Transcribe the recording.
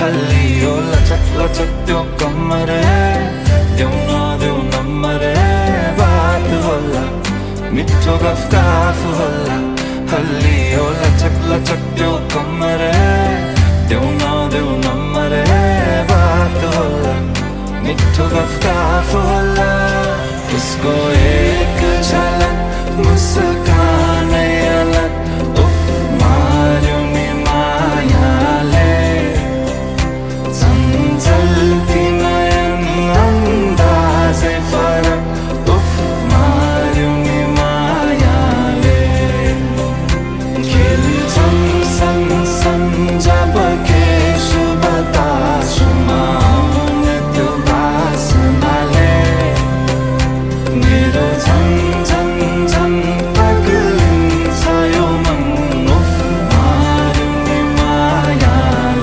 हल्ली हो लचक लचक त्यो कमर देऊ नदेऊ नम्बर बात होला मिठो गफ होला हल्ली हो लचक लचक त्यो कमर